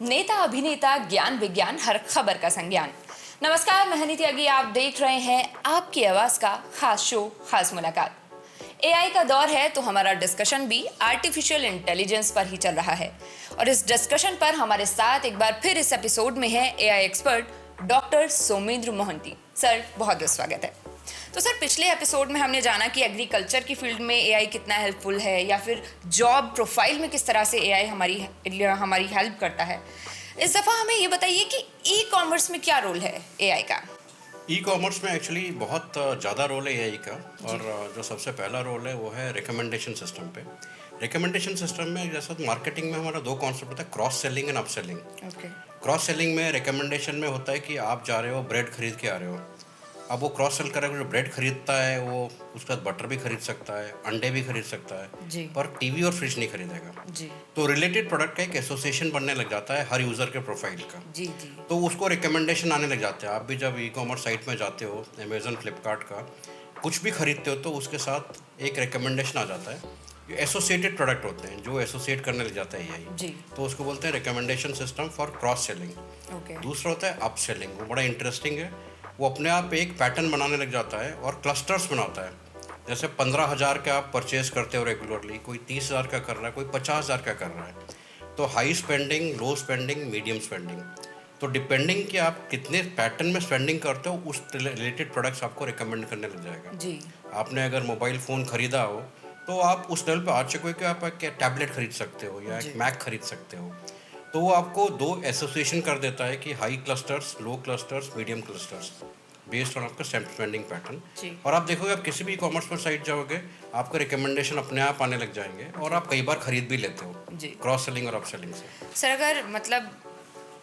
नेता अभिनेता ज्ञान विज्ञान हर खबर का संज्ञान। नमस्कार, मैं हनी त्यागी, आप देख रहे हैं आपकी आवाज का खास शो खास मुलाकात। एआई का दौर है तो हमारा डिस्कशन भी आर्टिफिशियल इंटेलिजेंस पर ही चल रहा है और इस डिस्कशन पर हमारे साथ एक बार फिर इस एपिसोड में है AI expert doctor Somendra Mohanty. Sir, बहुत बहुत स्वागत है। तो सर, पिछले एपिसोड में हमने जाना कि एग्रीकल्चर की फील्ड में एआई कितना हेल्पफुल है या फिर जॉब प्रोफाइल में किस तरह से एआई हमारी हेल्प करता है। इस दफ़ा हमें ये बताइए कि ई कॉमर्स में क्या रोल है एआई का। ई कॉमर्स में एक्चुअली बहुत ज़्यादा रोल है एआई का। और जो सबसे पहला रोल है वो है रिकमेंडेशन सिस्टम पे। रिकमेंडेशन सिस्टम में जैसा मार्केटिंग में हमारा दो कॉन्सेप्ट होता है, cross selling and up selling. Okay. Cross selling में रिकमेंडेशन में होता है कि आप जा रहे हो ब्रेड खरीद के आ रहे हो, अब वो क्रॉस सेल करेगा, जो ब्रेड खरीदता है वो उसके बाद बटर भी खरीद सकता है, अंडे भी खरीद सकता है, जी। पर टीवी और फ्रिज नहीं खरीदेगा। जी तो रिलेटेड प्रोडक्ट का एक एसोसिएशन बनने लग जाता है हर यूज़र के प्रोफाइल का। जी जी। तो उसको रिकमेंडेशन आने लग जाते हैं। आप भी जब ई कॉमर्स साइट में जाते हो, अमेज़न फ्लिपकार्ट का कुछ भी खरीदते हो तो उसके साथ एक रिकमेंडेशन आ जाता है। जो एसोसिएटेड प्रोडक्ट होते हैं, जो एसोसिएट करने लग जाता है यही, जी। तो उसको बोलते हैं recommendation system for cross selling. Okay. दूसरा होता है अप सेलिंग, वो बड़ा इंटरेस्टिंग है। वो अपने आप एक पैटर्न बनाने लग जाता है और क्लस्टर्स बनाता है। जैसे 15,000 का आप परचेज करते हो रेगुलरली, कोई 30,000 का कर रहा है, कोई 50,000 का कर रहा है। तो हाई स्पेंडिंग, लो स्पेंडिंग, मीडियम स्पेंडिंग। तो डिपेंडिंग कि आप कितने पैटर्न में स्पेंडिंग करते हो, उस रिलेटेड प्रोडक्ट्स आपको रिकमेंड करने लग जाएगा। जी। आपने अगर मोबाइल फ़ोन खरीदा हो तो आप उस लेवल पे आ चुके हो कि आप एक टैबलेट खरीद सकते हो या जी। एक मैक खरीद सकते हो। तो वो आपको दो एसोसिएशन कर देता है कि high clusters, low clusters, medium clusters, based on आपका स्पेंडिंग पैटर्न। जी। और आप देखोगे, आप किसी भी कॉमर्स पर साइट जाओगे, आपको रिकमेंडेशन अपने आप आने लग जाएंगे और आप कई बार खरीद भी लेते हो जी। क्रॉस सेलिंग और अप सेलिंग से। सर, अगर मतलब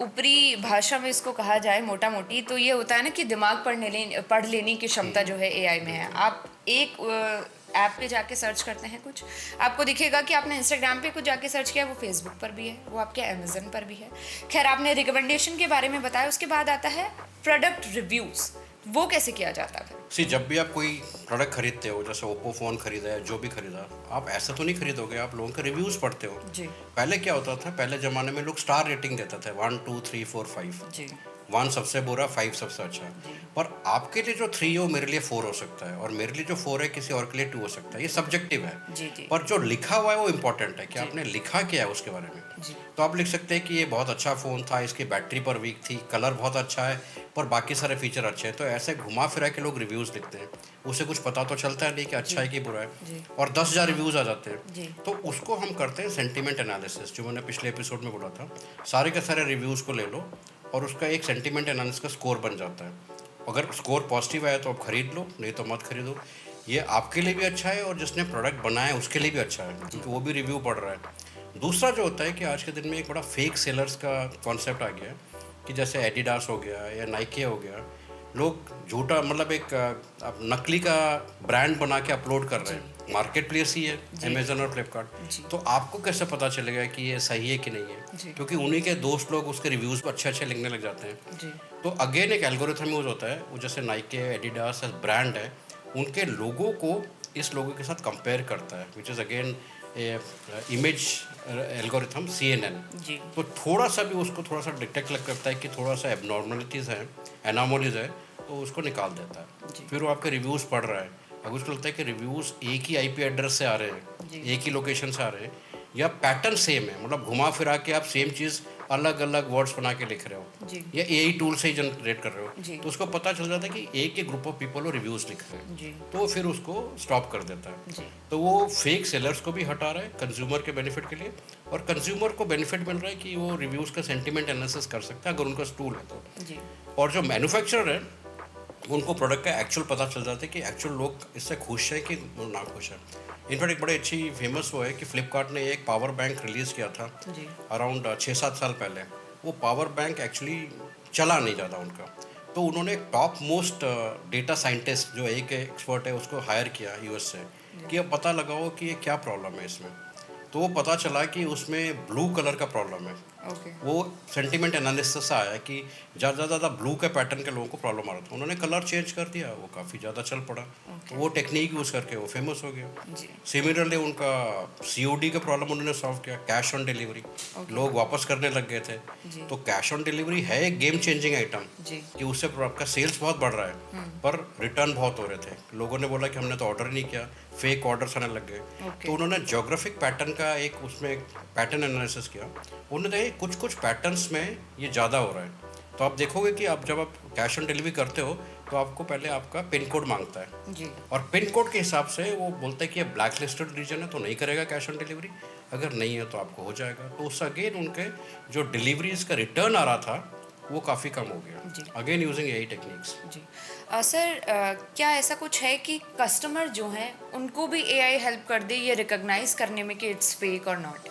ऊपरी भाषा में इसको कहा जाए मोटा मोटी, तो ये होता है ना कि दिमाग पढ़ लेने की क्षमता जो है एआई में है। आप एक ऐप पे जाके सर्च करते हैं कुछ, आपको दिखेगा कि आपने इंस्टाग्राम पे कुछ जाके सर्च किया, वो फेसबुक पर भी है, वो आपके अमेजन पर भी है। खैर, आपने रिकमेंडेशन के बारे में बताया, उसके बाद आता है प्रोडक्ट रिव्यूज़। वो कैसे किया जाता है? जब भी आप कोई प्रोडक्ट खरीदते हो, जैसे ओप्पो फ़ोन खरीदा है, जो भी खरीदा, आप ऐसा तो नहीं खरीदोगे, आप लोगों के रिव्यूज़ पढ़ते हो। जी। पहले क्या होता था, पहले ज़माने में लोग स्टार रेटिंग देते थे, 1 2 3 4 5। जी 1 सबसे बुरा, 5 सबसे अच्छा। जी। पर आपके लिए जो 3 है वो मेरे लिए 4 हो सकता है, और मेरे लिए जो 4 है किसी और के लिए 2 हो सकता है। ये सब्जेक्टिव है। जी जी। पर जो लिखा हुआ है वो इम्पोर्टेंट है कि जी। आपने लिखा क्या है उसके बारे में। जी तो आप लिख सकते हैं कि ये बहुत अच्छा फ़ोन था, इसकी बैटरी पर वीक थी, कलर बहुत अच्छा है, पर बाकी सारे फीचर अच्छे हैं। तो ऐसे घुमा फिरा के लोग रिव्यूज़ लिखते हैं। उसे कुछ पता तो चलता है नहीं कि अच्छा है कि बुरा है। जी। और 10,000 रिव्यूज़ आ जाते हैं। जी। तो उसको हम करते हैं सेंटिमेंट एनालिसिस, जो मैंने पिछले एपिसोड में बोला था। सारे के सारे रिव्यूज़ को ले लो और उसका एक सेंटिमेंट एनालिसिस का स्कोर बन जाता है। अगर स्कोर पॉजिटिव आया तो आप खरीद लो, नहीं तो मत खरीदो। ये आपके लिए भी अच्छा है और जिसने प्रोडक्ट बनाया उसके लिए भी अच्छा है, क्योंकि वो भी रिव्यू पढ़ रहा है। दूसरा जो होता है कि आज के दिन में एक बड़ा फेक सेलर्स का कॉन्सेप्ट आ गया है, कि जैसे एडिडास हो गया या नाइके हो गया, लोग झूठा मतलब एक अब नकली का ब्रांड बना के अपलोड कर रहे हैं। मार्केट प्लेस ही है अमेजन और फ्लिपकार्ट। जी। तो आपको कैसे पता चलेगा कि ये सही है कि नहीं है? जी। क्योंकि उन्हीं के दोस्त लोग उसके रिव्यूज़ अच्छे अच्छे लिखने लग जाते हैं। जी। तो अगेन एक एल्गोरिथम यूज होता है, वो जैसे नाइके, एडिडास ब्रांड है, उनके लोगों को इस लोगों के साथ कंपेयर करता है, which is again image algorithm CNN। जी। तो थोड़ा सा भी उसको थोड़ा सा डिटेक्ट लग करता है कि थोड़ा सा एबनॉर्मलिटीज़ है, एनामोलीज है, तो उसको निकाल देता है। जी। फिर वो आपके रिव्यूज़ पढ़ रहा है। अगर उसको लगता है कि रिव्यूज़ एक ही IP एड्रेस से आ रहे हैं, जी। एक ही लोकेशन से आ रहे हैं, या पैटर्न सेम है, मतलब घुमा फिरा के आप सेम चीज़ अलग अलग वर्ड्स बना के लिख रहे हो, जी। या AI टूल से ही जनरेट कर रहे हो, जी। तो उसको पता चल जाता है कि एक ही ग्रुप ऑफ पीपल वो रिव्यूज़ लिख रहे हैं। जी। तो वो फिर उसको स्टॉप कर देता है। जी। तो वो फेक सेलर्स को भी हटा रहा है कंज्यूमर के बेनिफिट के लिए, और कंज्यूमर को बेनिफिट मिल रहा है कि वो रिव्यूज़ का सेंटिमेंट एनालिसिस कर सकता है अगर उनका टूल है तो। जी। और जो मैन्युफैक्चरर है, उनको प्रोडक्ट का एक्चुअल पता चल जाता है कि एक्चुअल लोग इससे खुश है कि ना खुश है। इनफैक्ट एक बड़ी अच्छी फेमस वो है कि फ्लिपकार्ट ने एक पावर बैंक रिलीज़ किया था जी। अराउंड 6-7 साल पहले। वो पावर बैंक एक्चुअली चला नहीं ज़्यादा उनका, तो उन्होंने एक टॉप मोस्ट डेटा साइंटिस्ट जो एक एक्सपर्ट है उसको हायर किया US से, कि अब पता लगाओ कि ये क्या प्रॉब्लम है इसमें। तो वो पता चला कि उसमें ब्लू कलर का प्रॉब्लम है, ओके। वो सेंटिमेंट एनालिसिस से आया कि ज़्यादा ज़्यादा ब्लू के पैटर्न के लोगों को प्रॉब्लम आ रहा था, उन्होंने कलर चेंज कर दिया, वो काफ़ी ज़्यादा चल पड़ा, तो वो टेक्निक यूज़ करके वो फेमस हो गया। जी। सिमिलरली उनका सीओडी का प्रॉब्लम उन्होंने सॉल्व किया, कैश ऑन डिलीवरी, लोग वापस करने लग गए थे। जी। तो कैश ऑन डिलीवरी है एक गेम चेंजिंग आइटम जी। कि उससे आपका सेल्स बहुत बढ़ रहा है, पर रिटर्न बहुत हो रहे थे। लोगों ने बोला कि हमने तो ऑर्डर नहीं किया, फेक ऑर्डर्स आने लग गए। ओके। तो उन्होंने ज्योग्राफिक पैटर्न का एक उसमें पैटर्न एनालिसिस किया, उन्होंने देखा कुछ कुछ पैटर्न्स में ये ज़्यादा हो रहा है। तो आप देखोगे कि आप जब आप कैश ऑन डिलीवरी करते हो तो आपको पहले आपका पिन कोड मांगता है, जी। और पिन कोड के हिसाब से वो बोलता है कि ये ब्लैक लिस्टेड रीजन है तो नहीं करेगा कैश ऑन डिलीवरी, अगर नहीं है तो आपको हो जाएगा। तो उससे अगेन उनके जो डिलीवरीज का रिटर्न आ रहा था वो काफ़ी कम हो जी। गया, अगेन यूजिंग यही टेक्निक्स। जी। सर, क्या ऐसा कुछ है कि कस्टमर जो हैं उनको भी एआई हेल्प कर दे ये रिकॉग्नाइज करने में कि इट्स फेक और नॉट?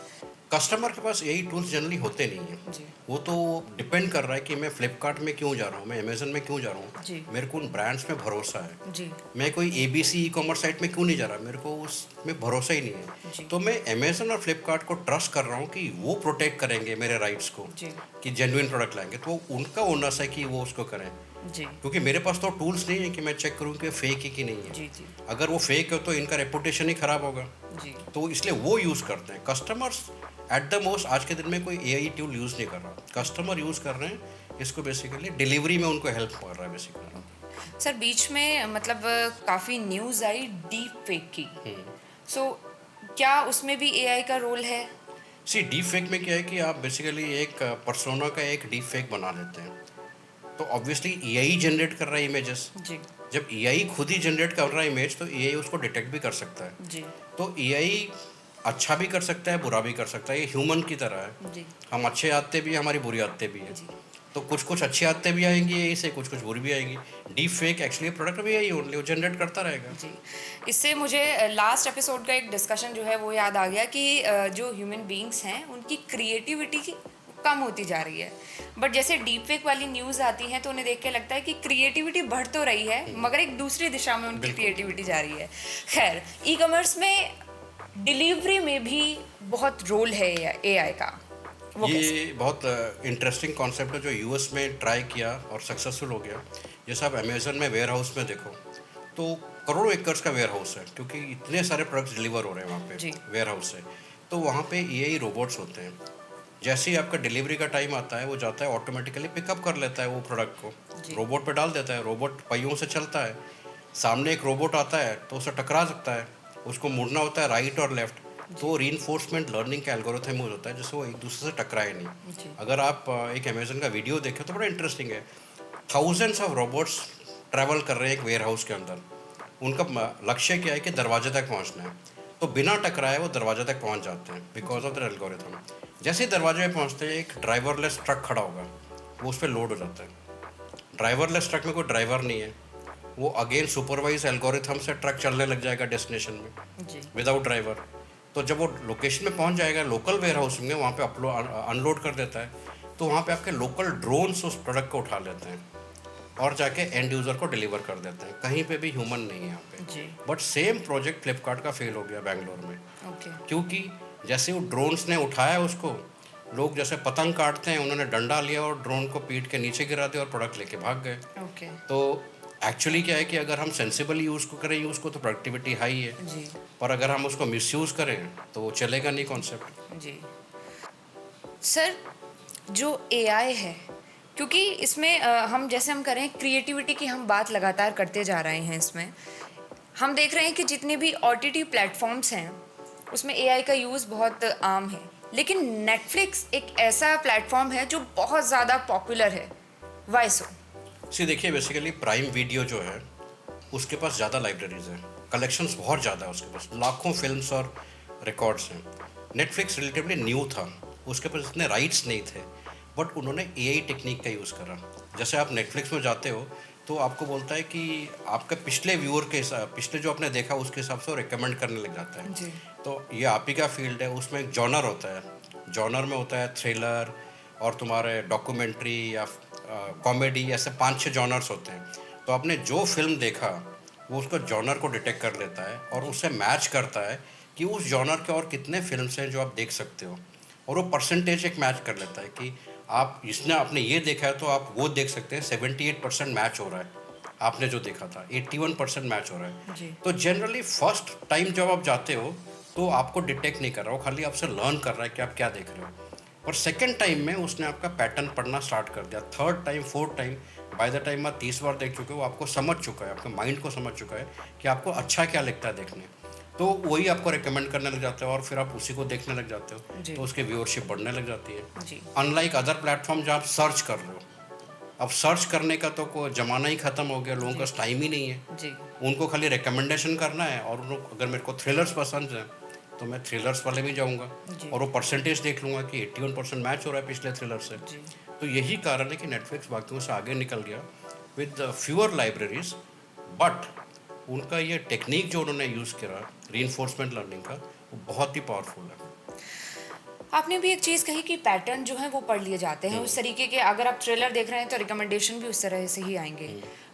कस्टमर के पास यही टूल्स जनरली होते नहीं हैं। जी। वो तो डिपेंड कर रहा है कि मैं फ्लिपकार्ट में क्यों जा रहा हूँ, मैं अमेजन में क्यों जा रहा जी। हूँ, मेरे को उन ब्रांड्स में भरोसा है। जी। मैं कोई एबीसी ई कॉमर्स साइट में क्यों नहीं जा रहा, मेरे को उसमें भरोसा ही नहीं जी। है। तो मैं अमेजन और फ्लिपकार्ट को ट्रस्ट कर रहा हूँ कि वो प्रोटेक्ट करेंगे मेरे राइट्स को, जी। कि जेन्युइन प्रोडक्ट लाएंगे, तो उनका ओनस है कि वो उसको करें। जी। क्योंकि मेरे पास तो टूल्स नहीं है कि मैं चेक करूँ कि फेक है कि नहीं है। जी। जी। अगर वो फेक है तो इनका रेपुटेशन ही खराब होगा, जी। तो इसलिए वो यूज़ करते हैं। कस्टमर्स एट द मोस्ट आज के दिन में कोई एआई टूल यूज़ नहीं कर रहा, कस्टमर यूज़ कर रहे हैं इसको, बेसिकली डिलीवरी में उनको हेल्प कर रहा है बेसिकली। सर, बीच में मतलब काफ़ी न्यूज़ आई डीप फेक की। सो क्या उसमें भी एआई का रोल है? सी डीप फेक में क्या है कि आप बेसिकली एक पर्सोना का एक डीप फेक बना लेते हैं, तो ऑब्वियसली एआई जनरेट कर रहा है इमेजेस। जी। जब एआई खुद ही जनरेट कर रहा है इमेज तो एआई उसको डिटेक्ट भी कर सकता है। जी। तो एआई अच्छा भी कर सकता है, बुरा भी कर सकता है, ये ह्यूमन की तरह है। जी। हम अच्छे आदतें भी हैं, हमारी बुरी आदतें भी हैं। जी। तो कुछ कुछ अच्छी आदतें भी आएंगी यही से, कुछ कुछ बुरी भी आएंगी। डीप फेक एक्चुअली प्रोडक्ट भी यही ओनली वो जनरेट करता रहेगा। जी। इससे मुझे लास्ट एपिसोड का एक डिस्कशन जो है वो याद आ गया कि जो ह्यूमन बीइंग्स हैं उनकी क्रिएटिविटी की कम होती जा रही है, बट जैसे डीप फेक वाली न्यूज़ आती है तो उन्हें देख के लगता है कि क्रिएटिविटी बढ़ तो रही है मगर एक दूसरी दिशा में उनकी बिल्कुल। क्रिएटिविटी जा रही है। खैर, ई कॉमर्स में डिलीवरी में भी बहुत रोल है एआई का, वो कैसे? ये बहुत इंटरेस्टिंग कॉन्सेप्ट है जो यूएस में ट्राई किया और सक्सेसफुल हो गया। जैसे आप अमेजन में वेयर हाउस में देखो तो करोड़ों एकर्स का वेयर हाउस है, क्योंकि इतने सारे प्रोडक्ट्स डिलीवर हो रहे हैं वहाँ जी। पे वेयर हाउस से। तो वहाँ पे एआई रोबोट्स होते हैं, जैसे ही आपका डिलीवरी का टाइम आता है वो जाता है ऑटोमेटिकली पिकअप कर लेता है वो प्रोडक्ट जी। को, रोबोट पे डाल देता है, रोबोट पहियों से चलता है। सामने एक रोबोट आता है तो उससे टकरा सकता है, उसको मुड़ना होता है राइट और लेफ्ट, तो रीइंफोर्समेंट लर्निंग का एल्गोरिथम यूज होता है जिससे वो एक दूसरे से टकराए नहीं। जी। अगर आप एक अमेजन का वीडियो देखें तो बड़ा इंटरेस्टिंग है। थाउजेंड्स ऑफ रोबोट्स ट्रैवल कर रहे हैं एक वेयर हाउस के अंदर, उनका लक्ष्य क्या है कि दरवाजे तक पहुंचना है, तो बिना टकराए वो दरवाजे तक पहुंच जाते हैं बिकॉज ऑफ द एल्गोरिथम। जैसे ही दरवाजे पे पहुंचते हैं एक ड्राइवरलेस ट्रक खड़ा होगा, वो उस पर लोड हो जाता है। ड्राइवरलेस ट्रक में कोई ड्राइवर नहीं है, वो अगेन सुपरवाइज एल्गोरिथम से ट्रक चलने लग जाएगा डेस्टिनेशन में जी। Without driver. तो जब वो लोकेशन में पहुंच जाएगा लोकल वेयर हाउस में, वहाँ पे अनलोड कर देता है, तो वहाँ पे आपके लोकल ड्रोन्स उस प्रोडक्ट को उठा लेते हैं और जाके एंड यूज़र को डिलीवर कर देते हैं। कहीं पे भी ह्यूमन नहीं है यहाँ पे। जी। बट सेम प्रोजेक्ट फ्लिपकार्ट का फेल हो गया बैंगलोर में, ओके। क्योंकि जैसे वो ड्रोन्स ने उठाया उसको, लोग जैसे पतंग काटते हैं उन्होंने डंडा लिया और ड्रोन को पीट के नीचे गिरा दिया और प्रोडक्ट लेके भाग गए। ओके। तो एक्चुअली क्या है कि अगर हम सेंसिबली यूज़ को करें यूज़ को तो प्रोडक्टिविटी हाई है, जी। पर अगर हम उसको मिसयूज़ करें तो वो चलेगा नहीं कॉन्सेप्ट। जी। सर, जो एआई है, क्योंकि इसमें हम जैसे हम करें क्रिएटिविटी की हम बात लगातार करते जा रहे हैं, इसमें हम देख रहे हैं कि जितने भी ओटीटी प्लेटफॉर्म्स हैं उसमें एआई का यूज़ बहुत आम है, लेकिन नेटफ्लिक्स एक ऐसा प्लेटफॉर्म है जो बहुत ज़्यादा पॉपुलर है। वाई सो? सी देखिए, बेसिकली प्राइम वीडियो जो है उसके पास ज़्यादा लाइब्रेरीज हैं, कलेक्शंस बहुत ज़्यादा है उसके पास, लाखों फिल्म्स और रिकॉर्ड्स हैं। नेटफ्लिक्स रिलेटिवली न्यू था, उसके पास इतने राइट्स नहीं थे, बट उन्होंने एआई टेक्निक का यूज़ करा। जैसे आप नेटफ्लिक्स में जाते हो तो आपको बोलता है कि आपके पिछले व्यूअर के हिसाब, पिछले जो आपने देखा उसके हिसाब से वो रिकमेंड करने लग जाता है। जी। तो ये आप ही का फील्ड है, उसमें एक जॉनर होता है, जॉनर में होता है थ्रिलर और तुम्हारे डॉक्यूमेंट्री या कॉमेडी, ऐसे 5-6 जॉनर्स होते हैं। तो आपने जो फिल्म देखा वो उसको जॉनर को डिटेक्ट कर लेता है और उससे मैच करता है कि उस जॉनर के और कितने फिल्म्स हैं जो आप देख सकते हो, और वो परसेंटेज एक मैच कर लेता है कि आप इसने आपने ये देखा है तो आप वो देख सकते हैं 78% मैच हो रहा है, आपने जो देखा था 81% मैच हो रहा है। जी। तो जनरली फर्स्ट टाइम जब आप जाते हो तो आपको डिटेक्ट नहीं कर रहा, वो खाली आपसे लर्न कर रहा है कि आप क्या देख रहे हो। और सेकेंड टाइम में उसने आपका पैटर्न पढ़ना स्टार्ट कर दिया, third time fourth time, by the time आप 30 बार देख चुके हो, आपको समझ चुका है, आपके माइंड को समझ चुका है कि आपको अच्छा क्या लगता है देखने। तो वही आपको रिकमेंड करने लग जाते हो और फिर आप उसी को देखने लग जाते हो, जी। तो उसकी व्यूअरशिप बढ़ने लग जाती है। जी। अनलाइक अदर प्लेटफॉर्म जहाँ आप सर्च कर रहे हो, अब सर्च करने का तो कोई ज़माना ही ख़त्म हो गया, लोगों के पास टाइम ही नहीं है। जी। उनको खाली रिकमेंडेशन करना है और उनको अगर मेरे को थ्रिलर्स पसंद है तो मैं थ्रिलर्स वाले में जाऊंगा जी। और वो परसेंटेज देख लूँगा कि 81% मैच हो रहा है पिछले थ्रिलर से। जी। तो यही कारण है कि नेटफ्लिक्स बाकियों से आगे निकल गया विद फ्यूअर लाइब्रेरीज, बट उनका ये टेक्निक जो उन्होंने यूज़ करा रीइंफोर्समेंट लर्निंग का, वो बहुत ही पावरफुल है। आपने भी एक चीज़ कही कि पैटर्न जो है वो पढ़ लिए जाते हैं उस तरीके के। अगर आप ट्रेलर देख रहे हैं तो रिकमेंडेशन भी उस तरह से ही आएंगे,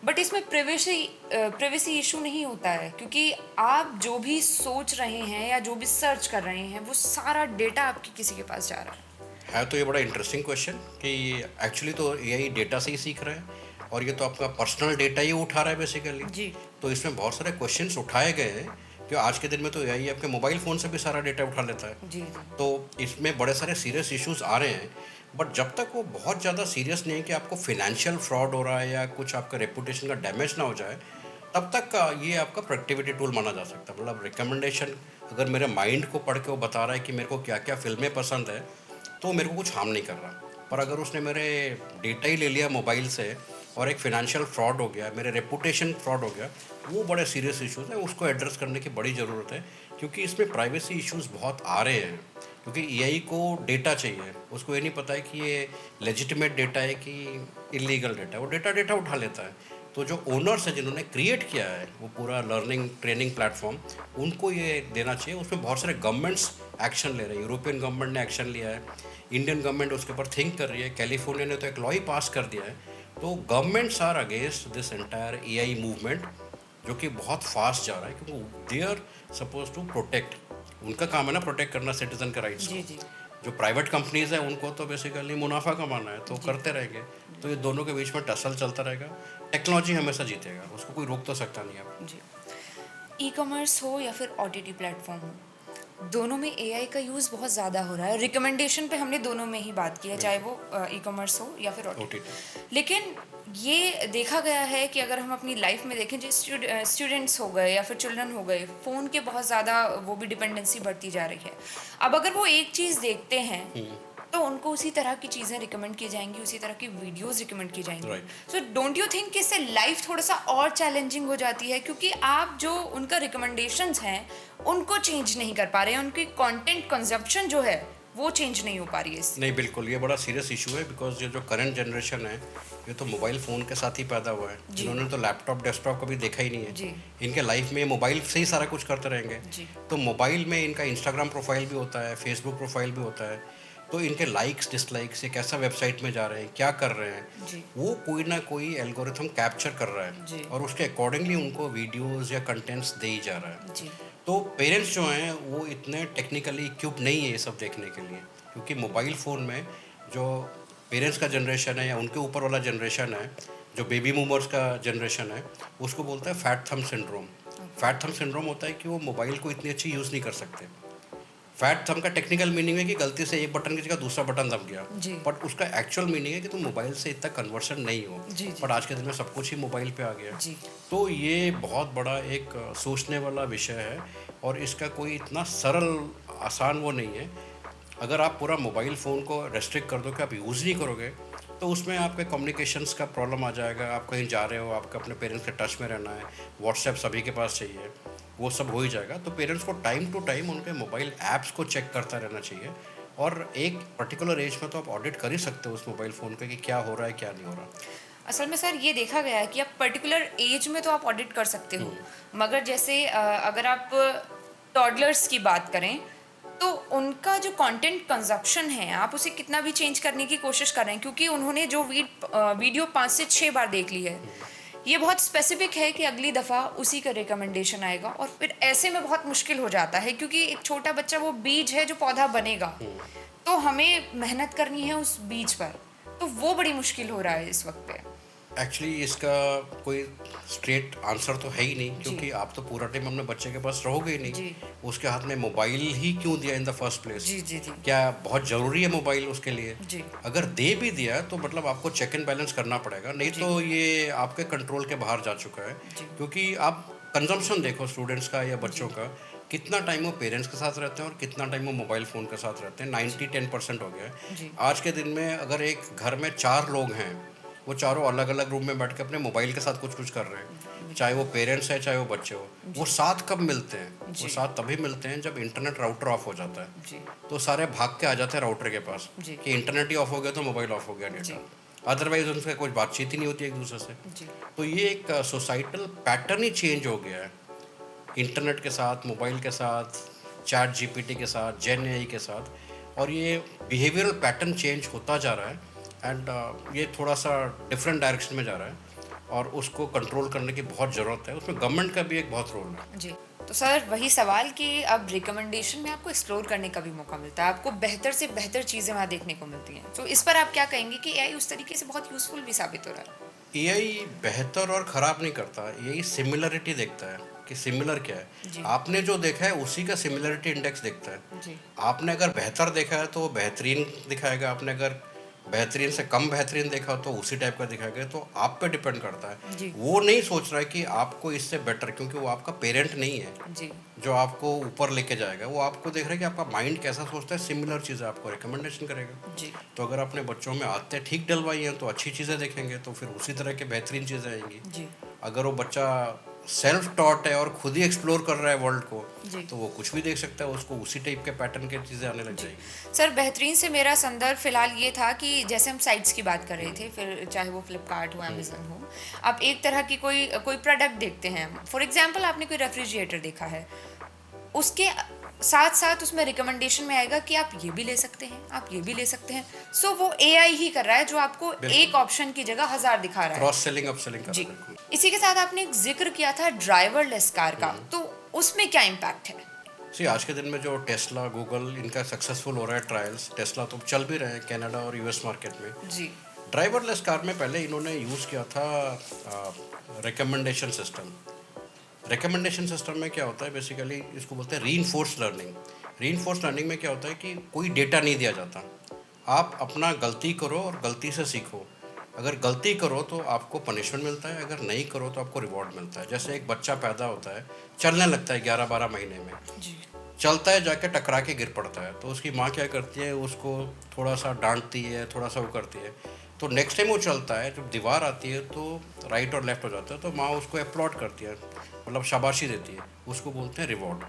बट इसमें प्रिवेसी इशू नहीं होता है, क्योंकि आप जो भी सोच रहे हैं या जो भी सर्च कर रहे हैं वो सारा डेटा आपके किसी के पास जा रहा है। तो ये बड़ा इंटरेस्टिंग क्वेश्चन कि एक्चुअली तो एआई डेटा से ही सीख रहा है और ये तो आपका पर्सनल डेटा ही उठा रहा है बेसिकली। जी। तो इसमें बहुत सारे क्वेश्चंस उठाए गए हैं कि आज के दिन में तो एआई आपके मोबाइल फ़ोन से भी सारा डेटा उठा लेता है। जी। तो इसमें बड़े सारे सीरियस इश्यूज आ रहे हैं, बट जब तक वो बहुत ज़्यादा सीरियस नहीं है कि आपको फिनेंशियल फ्रॉड हो रहा है या कुछ आपका रेपुटेशन का डैमेज ना हो जाए, तब तक का ये आपका प्रोडक्टिविटी टूल माना जा सकता है। मतलब रिकमेंडेशन अगर मेरे माइंड को पढ़ के वो बता रहा है कि मेरे को क्या क्या फिल्में पसंद है, तो मेरे को कुछ हार्म नहीं कर रहा। पर अगर उसने मेरे डेटा ही ले लिया मोबाइल से और एक फिनेंशियल फ्रॉड हो गया, मेरे रेपुटेशन फ्रॉड हो गया, वो बड़े सीरियस इश्यूज हैं, उसको एड्रेस करने की बड़ी ज़रूरत है, क्योंकि इसमें प्राइवेसी इश्यूज बहुत आ रहे हैं। क्योंकि एआई को डेटा चाहिए, उसको ये नहीं पता है कि ये लेजिटिमेट डेटा है कि इलीगल डेटा है, वो डेटा उठा लेता है। तो जो ओनर्स हैं जिन्होंने क्रिएट किया है वो पूरा लर्निंग ट्रेनिंग प्लेटफॉर्म, उनको ये देना चाहिए। उसमें बहुत सारे गवर्नमेंट्स एक्शन ले रहे हैं, यूरोपियन गवर्नमेंट ने एक्शन लिया है, इंडियन गवर्नमेंट उसके ऊपर थिंक कर रही है, कैलिफोर्निया ने तो एक लॉ ही पास कर दिया है। तो governments are against this entire AI movement, जो कि बहुत फास्ट जा रहा है, क्योंकि they are suppose to protect, उनका काम है ना प्रोटेक्ट करना सिटीजन के राइट्स जी। को। जी। जो प्राइवेट कंपनीज हैं उनको तो बेसिकली मुनाफा कमाना है, तो करते रहेंगे। तो ये दोनों के बीच में टसल चलता रहेगा, टेक्नोलॉजी हमेशा जीतेगा, उसको कोई रोक तो सकता नहीं है। जी। ई कॉमर्स हो या फिर ओटीटी प्लेटफॉर्म हो, दोनों में एआई का यूज़ बहुत ज़्यादा हो रहा है। रिकमेंडेशन पे हमने दोनों में ही बात की है, चाहे वो ई कॉमर्स हो या फिर ओटीटी। ओटीटी लेकिन ये देखा गया है कि अगर हम अपनी लाइफ में देखें, जो स्टूडेंट्स हो गए या फिर चिल्ड्रन हो गए, फ़ोन के बहुत ज़्यादा वो भी डिपेंडेंसी बढ़ती जा रही है। अब अगर वो एक चीज़ देखते हैं तो उनको उसी तरह की चीज़ें रिकमेंड की जाएंगी, उसी तरह की वीडियोस रिकमेंड की जाएंगी। Right. So don't you think कि इससे लाइफ थोड़ा सा और चैलेंजिंग हो जाती है, क्योंकि आप जो उनका रिकमेंडेशंस हैं उनको चेंज नहीं कर पा रहे हैं, उनकी कंटेंट कंजप्शन जो है वो चेंज नहीं हो पा रही है इससे। नहीं, बिल्कुल ये बड़ा सीरियस इशू है, बिकॉज ये जो करंट जनरेशन है ये तो मोबाइल फ़ोन के साथ ही पैदा हुआ है। जिन्होंने तो लैपटॉप डेस्कटॉप कभी देखा ही नहीं है, जी। इनके लाइफ में मोबाइल से ही सारा कुछ करते रहेंगे। जी। तो मोबाइल में इनका इंस्टाग्राम प्रोफाइल भी होता है, फेसबुक प्रोफाइल भी होता है, तो इनके लाइक्स डिसलाइक्स ये कैसा वेबसाइट में जा रहे हैं, क्या कर रहे हैं, जी। वो कोई ना कोई एल्गोरिथम कैप्चर कर रहा जी। है और उसके अकॉर्डिंगली उनको वीडियोस या कंटेंट्स दे ही जा रहा है। जी। तो पेरेंट्स जो हैं वो इतने टेक्निकली इक्विप नहीं है ये सब देखने के लिए, क्योंकि मोबाइल फ़ोन में जो पेरेंट्स का जनरेशन है या उनके ऊपर वाला जनरेशन है, जो बेबी बूमर्स का जनरेशन है, उसको बोलता है fat thumb syndrome. Fat thumb syndrome होता है कि वो मोबाइल को इतनी अच्छी यूज़ नहीं कर सकते। फैट थंब का टेक्निकल मीनिंग है कि गलती से एक बटन की जगह दूसरा बटन दब गया, जी। बट उसका एक्चुअल मीनिंग है कि तुम मोबाइल से इतना कन्वर्सन नहीं हो। जी। बट आज के दिन में सब कुछ ही मोबाइल पे आ गया। जी। तो ये बहुत बड़ा एक सोचने वाला विषय है और इसका कोई इतना सरल आसान वो नहीं है। अगर आप पूरा मोबाइल फ़ोन को रेस्ट्रिक्ट कर दो कि आप यूज़ नहीं करोगे, तो उसमें आपके कम्युनिकेशंस का प्रॉब्लम आ जाएगा। आप कहीं जा रहे हो, आपको अपने पेरेंट्स के टच में रहना है, व्हाट्सएप सभी के पास चाहिए, वो सब हो ही जाएगा। तो पेरेंट्स को टाइम टू टाइम उनके मोबाइल ऐप्स को चेक करता रहना चाहिए और एक पर्टिकुलर एज में तो आप ऑडिट कर ही सकते हो उस मोबाइल फ़ोन पे कि क्या हो रहा है क्या नहीं हो रहा। असल में सर ये देखा गया है कि आप पर्टिकुलर एज में तो आप ऑडिट कर सकते हो, मगर जैसे अगर आप टॉडलर्स की बात करें तो उनका जो कंटेंट कंजप्शन है आप उसे कितना भी चेंज करने की कोशिश कर रहे हैं, क्योंकि उन्होंने जो वीडियो 5 से 6 बार देख ली है, ये बहुत स्पेसिफिक है कि अगली दफ़ा उसी का रिकमेंडेशन आएगा, और फिर ऐसे में बहुत मुश्किल हो जाता है, क्योंकि एक छोटा बच्चा वो बीज है जो पौधा बनेगा। तो हमें मेहनत करनी है उस बीच पर, तो वो बड़ी मुश्किल हो रहा है इस वक्त पे। एक्चुअली इसका कोई स्ट्रेट आंसर तो है ही नहीं, जी क्योंकि आप तो पूरा टाइम अपने बच्चे के पास रहोगे ही जी नहीं। उसके हाथ में मोबाइल ही क्यों दिया इन द फर्स्ट प्लेस? जी जी जी क्या बहुत ज़रूरी है मोबाइल उसके लिए? जी अगर दे भी दिया तो मतलब आपको चेक एंड बैलेंस करना पड़ेगा, नहीं जी तो ये आपके कंट्रोल के बाहर जा चुका है। जी क्योंकि आप कंजम्पशन देखो स्टूडेंट्स का या जी बच्चों का, कितना टाइम वो पेरेंट्स के साथ रहते हैं और कितना टाइम वो मोबाइल फ़ोन के साथ रहते हैं। 90-10% हो गया है। जी आज के दिन में अगर एक घर में 4 लोग हैं, वो चारों अलग अलग रूम में बैठ के अपने मोबाइल के साथ कुछ कुछ कर रहे हैं, चाहे वो पेरेंट्स है चाहे वो बच्चे हो। वो जी साथ कब मिलते हैं? वो जी साथ तभी मिलते हैं जब इंटरनेट राउटर ऑफ हो जाता है। जी तो सारे भाग के आ जाते हैं राउटर के पास जी कि इंटरनेट ही ऑफ हो गया तो मोबाइल ऑफ हो गया, जी डेटा। अदरवाइज उनसे कोई बातचीत ही नहीं होती एक दूसरे से। जी तो ये एक सोसाइटल पैटर्न ही चेंज हो गया है, इंटरनेट के साथ, मोबाइल के साथ, चैट जीपीटी के साथ, जेन एआई के साथ। और ये बिहेवियरल पैटर्न चेंज होता जा रहा है एंड ये थोड़ा सा डिफरेंट डायरेक्शन में जा रहा है और उसको कंट्रोल करने की बहुत ज़रूरत है। उसमें गवर्नमेंट का भी एक बहुत रोल है। जी। तो सर वही सवाल कि अब रिकमेंडेशन में आपको एक्सप्लोर करने का भी मौका मिलता है, आपको बेहतर से बेहतर चीज़ें वहाँ देखने को मिलती हैं, तो इस पर आप क्या कहेंगे कि एआई उस तरीके से बहुत यूज़फुल भी साबित हो रहा है? एआई बेहतर और ख़राब नहीं करता, एआई सिमिलरिटी देखता है कि सिमिलर क्या है। जी आपने जो देखा है उसी का सिमिलरिटी इंडेक्स देखता है। जी आपने अगर बेहतर देखा है तो वो बेहतरीन दिखाएगा, आपने अगर बेहतरीन से कम बेहतरीन देखा तो उसी टाइप का दिखाएगा। तो आप पे डिपेंड करता है। जी वो नहीं सोच रहा है कि आपको इससे बेटर, क्योंकि वो आपका पेरेंट नहीं है जी जो आपको ऊपर लेके जाएगा। वो आपको देख रहा है कि आपका माइंड कैसा सोचता है, सिमिलर चीज़ें आपको रिकमेंडेशन करेगा। जी तो अगर आपने बच्चों में आदतें ठीक डलवाई हैं तो अच्छी चीज़ें देखेंगे, तो फिर उसी तरह के बेहतरीन चीज़ें आएंगी। जी अगर वो बच्चा सेल्फ टॉट है और खुद ही एक्सप्लोर कर रहा है वर्ल्ड को, जी तो वो कुछ भी देख सकता है, उसको उसी टाइप के पैटर्न की चीज़ें आने लग जाएगी। सर बेहतरीन से मेरा संदर्भ फिलहाल ये था कि जैसे हम साइट्स की बात कर रहे थे, फिर चाहे वो फ्लिपकार्ट हो, अमेजन हो, आप एक तरह की कोई कोई प्रोडक्ट देखते हैं, फॉर एग्जांपल आपने कोई रेफ्रिजरेटर देखा है, उसके साथ साथ उसमें रिकमेंडेशन में आएगा कि आप ये भी ले सकते हैं, आप ये भी ले सकते हैं। सो वो एआई ही कर रहा है जो आपको बिल्कुल। एक ऑप्शन की जगह 1000 दिखा रहा है। क्रॉस सेलिंग अप सेलिंग कर जी। रहा है, बिल्कुल। इसी के साथ आपने एक जिक्र किया था ड्राइवरलेस कार का, तो उसमें क्या इम्पैक्ट है? सी आज के दिन में जो टेस्ला, गूगल, इनका सक्सेसफुल हो रहा है ट्रायल्स, टेस्ला तो चल भी रहे हैं कनाडा और यूएस मार्केट में। जी ड्राइवरलेस कार में पहले इन्होंने यूज़ किया था रिकमेंडेशन सिस्टम। रिकमेंडेशन सिस्टम में क्या होता है, बेसिकली इसको बोलते हैं रीइंफोर्स्ड लर्निंग। रीइंफोर्स्ड लर्निंग में क्या होता है कि कोई डेटा नहीं दिया जाता, आप अपना गलती करो और गलती से सीखो। अगर गलती करो तो आपको पनिशमेंट मिलता है, अगर नहीं करो तो आपको रिवॉर्ड मिलता है। जैसे एक बच्चा पैदा होता है, चलने लगता है 11-12 महीने में, जी चलता है, जाके टकरा के गिर पड़ता है, तो उसकी माँ क्या करती है, उसको थोड़ा सा डांटती है, थोड़ा सा वो करती है। तो नेक्स्ट टाइम वो चलता है, जब दीवार आती है तो राइट और लेफ्ट हो जाता है, तो माँ उसको अपलॉड करती है, मतलब शाबाशी देती है, उसको बोलते हैं रिवॉर्ड।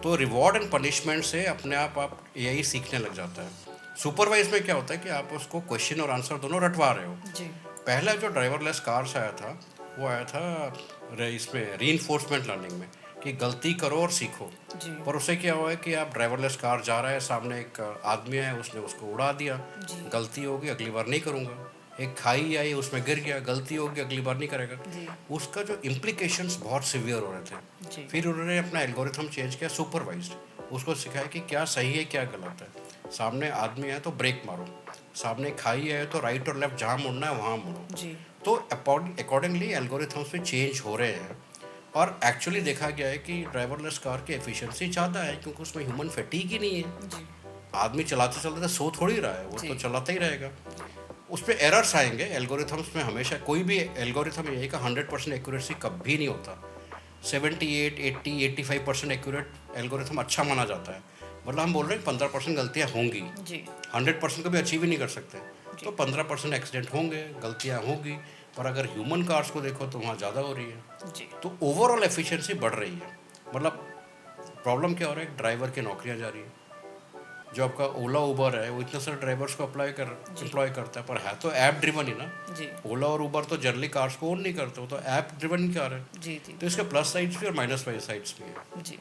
तो रिवॉर्ड एंड पनिशमेंट से अपने आप यही सीखने लग जाता है। सुपरवाइज में क्या होता है कि आप उसको क्वेश्चन और आंसर दोनों रटवा रहे हो। जी पहला जो ड्राइवरलेस कार्स आया था, वो आया था इसमें रीइंफोर्समेंट लर्निंग में, कि गलती करो और सीखो। जी पर उससे क्या हुआ है कि आप ड्राइवरलेस कार जा रहा है, सामने एक आदमी है, उसने उसको उड़ा दिया, जी गलती होगी अगली बार नहीं करूँगा। एक खाई आई, उसमें गिर गया, गलती होगी अगली बार नहीं करेगा। जी उसका जो इम्प्लीकेशंस बहुत सीवियर हो रहे थे। जी फिर उन्होंने अपना एल्गोरिथम चेंज किया, सुपरवाइज्ड, उसको सिखाया कि क्या सही है क्या गलत है। सामने आदमी है तो ब्रेक मारो, सामने खाई है तो राइट और लेफ्ट जहाँ मुड़ना है वहाँ मुड़ो। जी तो अकॉर्डिंगली एल्गोरिथम्स भी चेंज हो रहे हैं। और एक्चुअली देखा गया है कि ड्राइवरलेस कार की एफिशिएंसी ज़्यादा है, क्योंकि उसमें ह्यूमन फैटीग ही नहीं है। जी आदमी चलाते चलाते सो थोड़ी रहा है, वो जी। तो चलाता ही रहेगा। उस पर एरर्स आएंगे एल्गोरिथम्स में, हमेशा कोई भी एल्गोरिथम यही का 100% एक्यूरेसी कभी नहीं होता। 78, 80, 85% एक्यूरेट एल्गोरिथम अच्छा माना जाता है। मतलब हम बोल रहे हैं 15% गलतियाँ होंगी, जी 100% कभी अचीव ही नहीं कर सकते। जी। तो 15% एक्सीडेंट होंगे, गलतियाँ होंगी। पर अगर ह्यूमन कार्स को देखो तो वहाँ ज़्यादा हो रही है। जी तो ओवरऑल एफिशिएंसी बढ़ रही है। मतलब प्रॉब्लम क्या हो रहा है, ड्राइवर की नौकरियाँ जा रही है। जो आपका ओला उबर है, वो इतने सारे ड्राइवर्स को एम्प्लॉय करता है, पर है तो ऐप ड्रिवन ही ना। जी ओला और उबर तो जनरली कार्स को ओन नहीं करते, वो तो ऐप ड्रिवन कार है। जी जी तो इसके प्लस साइड्स भी और माइनस साइड्स भी है। जी।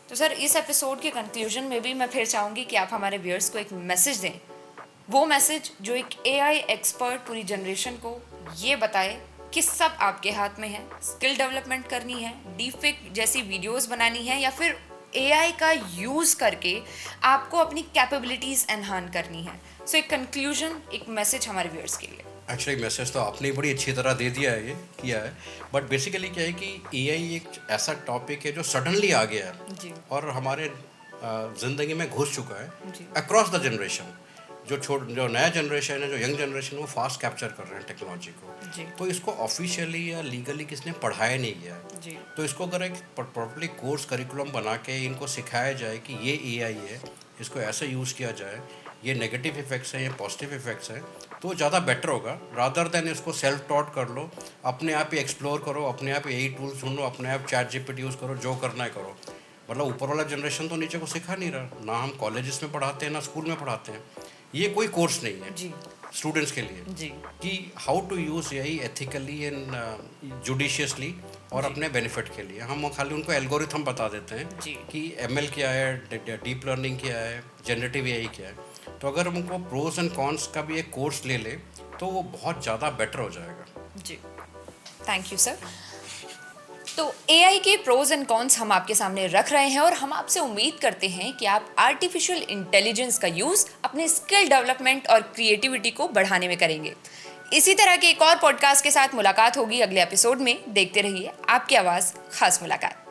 तो सर इस एपिसोड के कंक्लूजन में भी मैं फिर चाहूँगी कि आप हमारे व्यूअर्स को एक मैसेज दें, वो मैसेज जो एक एआई एक्सपर्ट पूरी जनरेशन को ये बताए कि सब आपके हाथ में है। स्किल डेवलपमेंट करनी है, डीपफेक जैसी वीडियोस बनानी है, या फिर एआई का यूज़ करके आपको अपनी कैपेबिलिटीज़ एनहांस करनी है। सो एक कंक्लूजन, एक मैसेज हमारे व्यूअर्स के लिए। एक्चुअली मैसेज तो आपने बड़ी अच्छी तरह दे दिया है, ये किया है। बट बेसिकली क्या है कि एआई एक ऐसा टॉपिक है जो सडनली आ गया है जी। और हमारे ज़िंदगी में घुस चुका जी। है अक्रॉस द जनरेशन। जो नया जनरेशन है, जो यंग जनरेशन है, वो फास्ट कैप्चर कर रहे हैं टेक्नोलॉजी को। जी। तो इसको ऑफिशियली या लीगली किसने पढ़ाया नहीं गया है। जी। तो इसको अगर एक प्रॉपर्ली कोर्स करिकुलम बना के इनको सिखाया जाए कि ये एआई है, इसको ऐसे यूज़ किया जाए, ये नेगेटिव इफ़ेक्ट्स हैं, ये पॉजिटिव इफ़ेक्ट्स हैं, तो ज़्यादा बेटर होगा रादर देन इसको सेल्फ टॉट कर लो, अपने आप ही एक्सप्लोर करो, अपने आप यही टूल सुन लो, अपने आप चैट जीपीटी यूज़ करो, जो करना है करो। मतलब ऊपर वाला जनरेशन तो नीचे को सिखा नहीं रहा, ना हम कॉलेजेस में पढ़ाते हैं ना स्कूल में पढ़ाते हैं। ये कोई कोर्स नहीं है जी। स्टूडेंट्स के लिए जी। कि हाउ टू यूज़ यही एथिकली एंड जुडिशियसली और अपने बेनिफिट के लिए। हम खाली उनको एल्गोरिथम बता देते हैं जी। कि एमएल क्या है, डीप लर्निंग क्या है, जनरेटिव एआई क्या है। तो अगर हम उनको प्रोज एंड कॉन्स का भी एक कोर्स ले ले तो वो बहुत ज़्यादा बेटर हो जाएगा। जी, थैंक यू सर। तो एआई के प्रोज एंड कॉन्स हम आपके सामने रख रहे हैं और हम आपसे उम्मीद करते हैं कि आप आर्टिफिशियल इंटेलिजेंस का यूज़ अपने स्किल डेवलपमेंट और क्रिएटिविटी को बढ़ाने में करेंगे। इसी तरह के एक और पॉडकास्ट के साथ मुलाकात होगी अगले एपिसोड में। देखते रहिए आपकी आवाज़ खास मुलाकात।